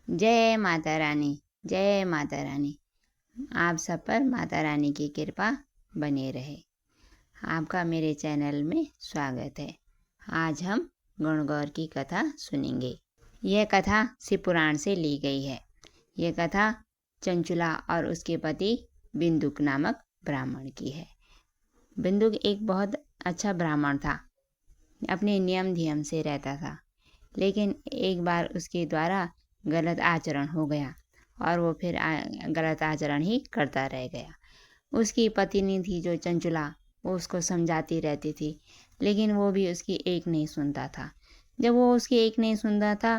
जय माता रानी। जय माता रानी। आप सब पर माता रानी की कृपा बने रहे। आपका मेरे चैनल में स्वागत है। आज हम गणगौर की कथा सुनेंगे। यह कथा शिव पुराण से ली गई है। यह कथा चंचुला और उसके पति बिंदुक नामक ब्राह्मण की है। बिंदुक एक बहुत अच्छा ब्राह्मण था। अपने नियम धियम से रहता था, लेकिन एक बार उसके द्वारा गलत आचरण हो गया और वो फिर गलत आचरण ही करता रह गया। उसकी पत्नी थी जो चंचुला, वो उसको समझाती रहती थी, लेकिन वो भी उसकी एक नहीं सुनता था। जब वो उसकी एक नहीं सुनता था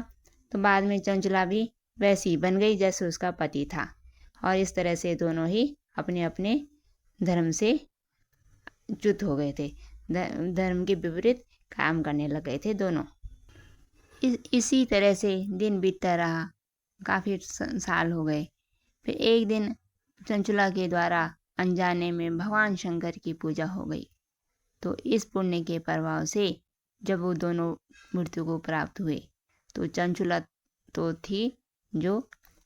तो बाद में चंचुला भी वैसी बन गई जैसे उसका पति था, और इस तरह से दोनों ही अपने अपने धर्म से च्युत हो गए थे। धर्म के विपरीत काम करने लग गए थे दोनों। इसी तरह से दिन बीतता रहा। काफ़ी साल हो गए। फिर एक दिन चंचुला के द्वारा अनजाने में भगवान शंकर की पूजा हो गई। तो इस पुण्य के प्रभाव से जब वो दोनों मृत्यु को प्राप्त हुए तो चंचुला तो थी जो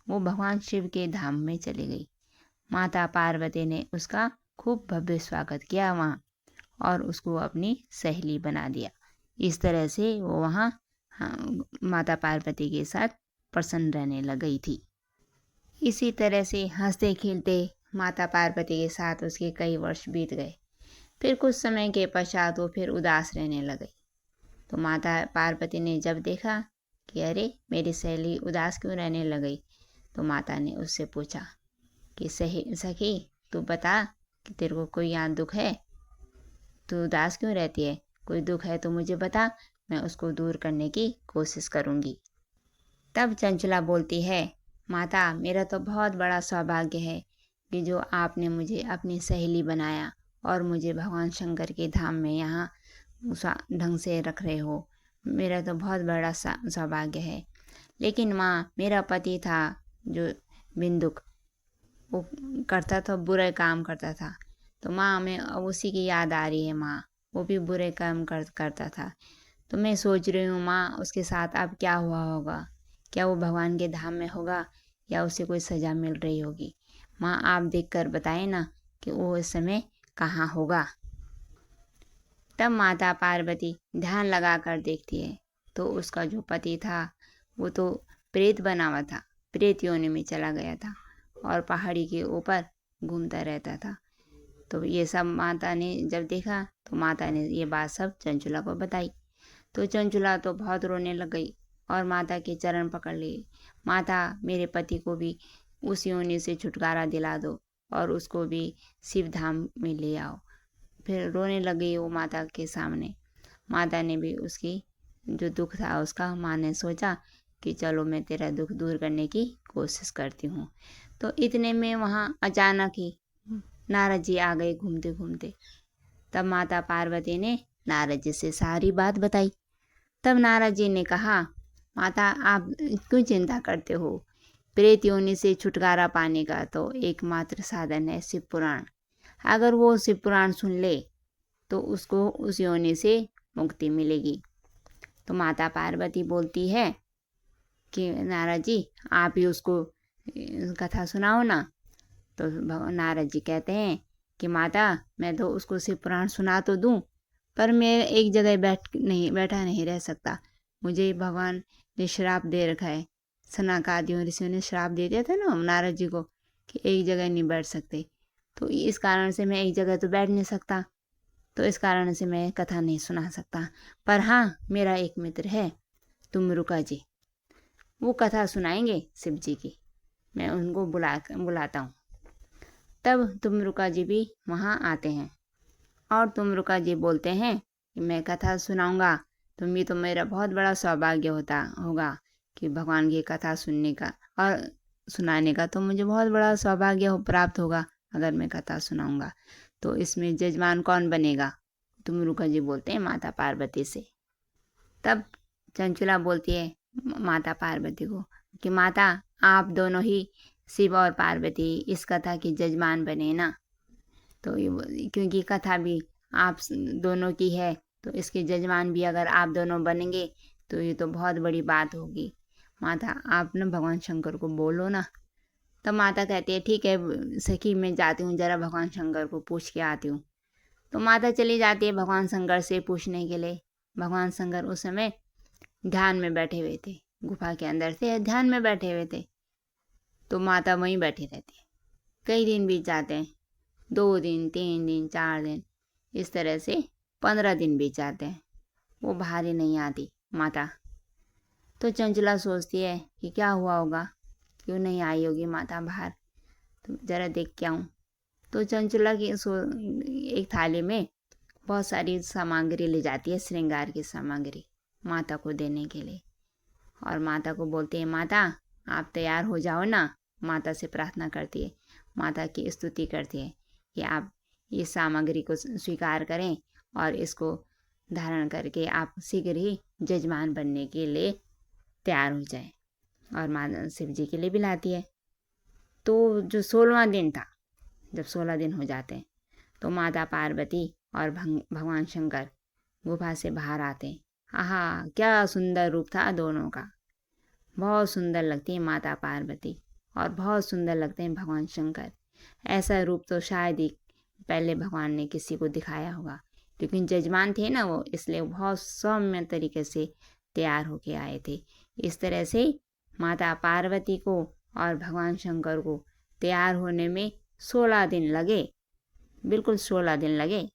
वो भगवान शिव के धाम में चली गई। माता पार्वती ने उसका खूब भव्य स्वागत किया वहाँ, और उसको अपनी सहेली बना दिया। इस तरह से वो वहाँ माता पार्वती के साथ प्रसन्न रहने लग गई थी। इसी तरह से हंसते खेलते माता पार्वती के साथ उसके कई वर्ष बीत गए। फिर कुछ समय के पश्चात वो फिर उदास रहने लग गई। तो माता पार्वती ने जब देखा कि अरे मेरी सहेली उदास क्यों रहने लग गई, तो माता ने उससे पूछा कि सखी तू बता कि तेरे को कोई यहाँ दुख है, तू उदास क्यों रहती है, कोई दुख है तो मुझे बता, मैं उसको दूर करने की कोशिश करूँगी। तब चंचला बोलती है, माता मेरा तो बहुत बड़ा सौभाग्य है कि जो आपने मुझे अपनी सहेली बनाया और मुझे भगवान शंकर के धाम में यहाँ ढंग से रख रहे हो। मेरा तो बहुत बड़ा सौभाग्य है। लेकिन माँ, मेरा पति था जो बिंदुक, वो करता था बुरे काम करता था। तो माँ, मैं अब उसी की याद आ रही है माँ, वो भी बुरे काम करता था। तो मैं सोच रही हूँ माँ, उसके साथ अब क्या हुआ होगा, क्या वो भगवान के धाम में होगा या उसे कोई सज़ा मिल रही होगी। माँ, आप देखकर बताएं ना कि वो इस समय कहाँ होगा। तब माता पार्वती ध्यान लगा कर देखती है तो उसका जो पति था वो तो प्रेत बना हुआ था, प्रेत योनि में चला गया था और पहाड़ी के ऊपर घूमता रहता था। तो ये सब माता ने जब देखा तो माता ने ये बात सब चंचुला को बताई। तो चंचुला तो बहुत रोने लग गई और माता के चरण पकड़ लिए। माता, मेरे पति को भी उस योनि से छुटकारा दिला दो और उसको भी शिव धाम में ले आओ। फिर रोने लगी वो माता के सामने। माता ने भी उसकी जो दुख था उसका, माँ ने सोचा कि चलो मैं तेरा दुख दूर करने की कोशिश करती हूँ। तो इतने में वहाँ अचानक ही नारद जी आ गए घूमते घूमते। तब माता पार्वती ने नारद जी से सारी बात बताई। तब नारद जी ने कहा, माता आप क्यों चिंता करते हो, प्रेत योनि से छुटकारा पाने का तो एकमात्र साधन है शिव पुराण। अगर वो शिव पुराण सुन ले तो उसको उस योनि से मुक्ति मिलेगी। तो माता पार्वती बोलती है कि नारद जी आप ही उसको कथा सुनाओ ना। तो नारद जी कहते हैं कि माता, मैं तो उसको शिव पुराण सुना तो दूँ, पर मैं एक जगह बैठा नहीं रह सकता। मुझे भगवान ने श्राप दे रखा है। सनकादियों ऋषियों ने श्राप दे दिया था ना नारद जी को कि एक जगह नहीं बैठ सकते। तो इस कारण से मैं एक जगह तो बैठ नहीं सकता, तो इस कारण से मैं कथा नहीं सुना सकता। पर हाँ, मेरा एक मित्र है तुमरुका जी, वो कथा सुनाएंगे शिव जी की। मैं उनको बुलाता हूँ। तब तुमरुका जी भी वहाँ आते हैं और तुमरुका जी बोलते हैं कि मैं कथा सुनाऊंगा, तो मेरा बहुत बड़ा सौभाग्य होगा कि भगवान की कथा सुनने का और सुनाने का, तो मुझे बहुत बड़ा सौभाग्य प्राप्त होगा अगर मैं कथा सुनाऊंगा। तो इसमें जजमान कौन बनेगा? तुमरुका जी बोलते हैं माता पार्वती से। तब चंचुला बोलती है माता पार्वती को कि माता, आप दोनों ही शिव और पार्वती इस कथा की जजमान बने ना। तो क्योंकि कथा भी आप दोनों की है, तो इसके जजमान भी अगर आप दोनों बनेंगे तो ये तो बहुत बड़ी बात होगी। माता आप ना भगवान शंकर को बोलो ना। तब माता कहती है ठीक है सखी, मैं जाती हूँ, ज़रा भगवान शंकर को पूछ के आती हूँ। तो माता चली जाती है भगवान शंकर से पूछने के लिए। भगवान शंकर उस समय ध्यान में बैठे हुए थे, गुफा के अंदर से ध्यान में बैठे हुए थे। तो माता वहीं बैठी रहती है। कई दिन बीत जाते हैं, 2 दिन, 3 दिन, 4 दिन, इस तरह से 15 दिन बीत जाते हैं। वो बाहर ही नहीं आती माता। तो चंचला सोचती है कि क्या हुआ होगा, क्यों नहीं आई होगी माता बाहर, तो ज़रा देख के आऊँ। तो चंचला की एक थाली में बहुत सारी सामग्री ले जाती है, श्रृंगार की सामग्री, माता को देने के लिए। और माता को बोलती है माता आप तैयार हो जाओ ना। माता से प्रार्थना करती है, माता की स्तुति करती है कि आप इस सामग्री को स्वीकार करें और इसको धारण करके आप शीघ्र ही जजमान बनने के लिए तैयार हो जाए। और माता शिव जी के लिए भी लाती है। तो जो 16वां दिन था, जब 16 दिन हो जाते हैं तो माता पार्वती और भगवान शंकर गुफा से बाहर आते हैं। आहा क्या सुंदर रूप था दोनों का। बहुत सुंदर लगती है माता पार्वती और बहुत सुंदर लगते हैं भगवान शंकर। ऐसा रूप तो शायद ही पहले भगवान ने किसी को दिखाया होगा, लेकिन जजमान थे ना वो, इसलिए बहुत सौम्य तरीके से तैयार होके आए थे। इस तरह से माता पार्वती को और भगवान शंकर को तैयार होने में 16 दिन लगे, बिल्कुल 16 दिन लगे।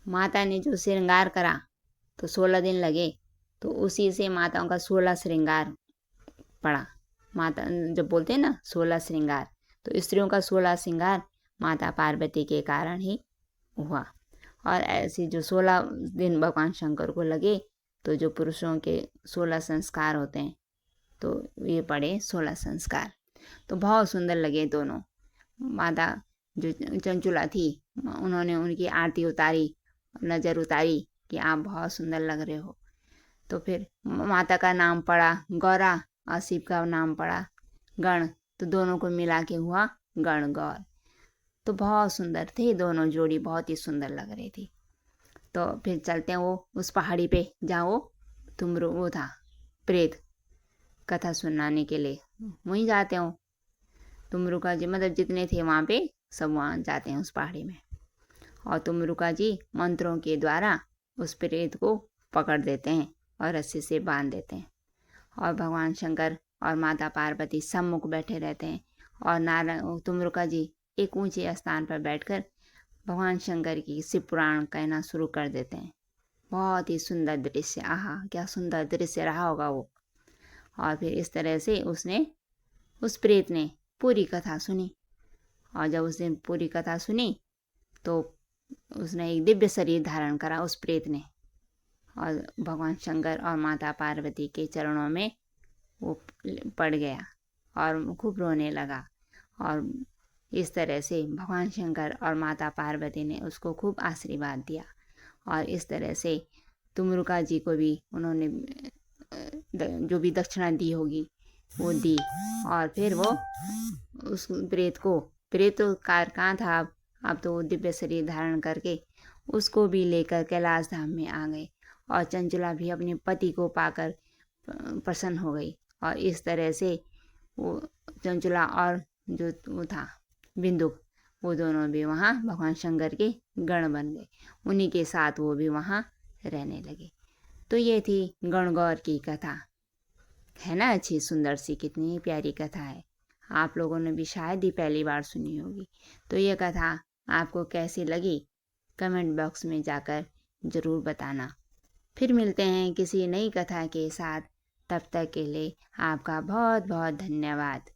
माता ने जो श्रृंगार करा तो 16 दिन लगे, तो उसी से माताओं का 16 श्रृंगार पड़ा। माता जब बोलते हैं ना 16 श्रृंगार, तो स्त्रियों का 16 श्रृंगार माता पार्वती के कारण ही हुआ। और ऐसे जो 16 दिन भगवान शंकर को लगे, तो जो पुरुषों के 16 संस्कार होते हैं, तो ये पड़े 16 संस्कार। तो बहुत सुंदर लगे दोनों। माता जो चंचुला थी, उन्होंने उनकी आरती उतारी, नज़र उतारी कि आप बहुत सुंदर लग रहे हो। तो फिर माता का नाम पड़ा गौरा और शिव का नाम पड़ा गण, तो दोनों को मिला के हुआ गण गौर। तो बहुत सुंदर थे दोनों जोड़ी, बहुत ही सुंदर लग रही थी। तो फिर चलते हैं वो उस पहाड़ी पे जहाँ वो था प्रेत कथा सुनाने के लिए, वहीं जाते हो। तुमरुका जी मतलब जितने थे वहाँ पे सब वहाँ जाते हैं उस पहाड़ी में। और तुमरुका जी मंत्रों के द्वारा उस प्रेत को पकड़ देते हैं और रस्सी से बांध देते हैं। और भगवान शंकर और माता पार्वती सम्मुख बैठे रहते हैं। और नारायण तुमरुका जी एक ऊंचे स्थान पर बैठकर भगवान शंकर की शिव पुराण कहना शुरू कर देते हैं। बहुत ही सुंदर दृश्य, आहा क्या सुंदर दृश्य रहा होगा वो। और फिर इस तरह से उस प्रेत ने पूरी कथा सुनी। और जब उस दिन पूरी कथा सुनी तो उसने एक दिव्य शरीर धारण करा उस प्रेत ने, और भगवान शंकर और माता पार्वती के चरणों में वो पड़ गया और खूब रोने लगा। और इस तरह से भगवान शंकर और माता पार्वती ने उसको खूब आशीर्वाद दिया। और इस तरह से तुमरुका जी को भी उन्होंने जो भी दक्षिणा दी होगी वो दी। और फिर वो उस प्रेत तो कहाँ था, अब तो दिव्य शरीर धारण करके उसको भी लेकर कैलाश धाम में आ गए। और चंचला भी अपने पति को पाकर प्रसन्न हो गई। और इस तरह से वो चंचला और जो वो था बिंदुक, वो दोनों भी वहाँ भगवान शंकर के गण बन गए। उन्हीं के साथ वो भी वहाँ रहने लगे। तो ये थी गणगौर की कथा, है ना अच्छी सुंदर सी, कितनी प्यारी कथा है। आप लोगों ने भी शायद ही पहली बार सुनी होगी। तो ये कथा आपको कैसी लगी कमेंट बॉक्स में जाकर ज़रूर बताना। फिर मिलते हैं किसी नई कथा के साथ, तब तक के लिए आपका बहुत बहुत धन्यवाद।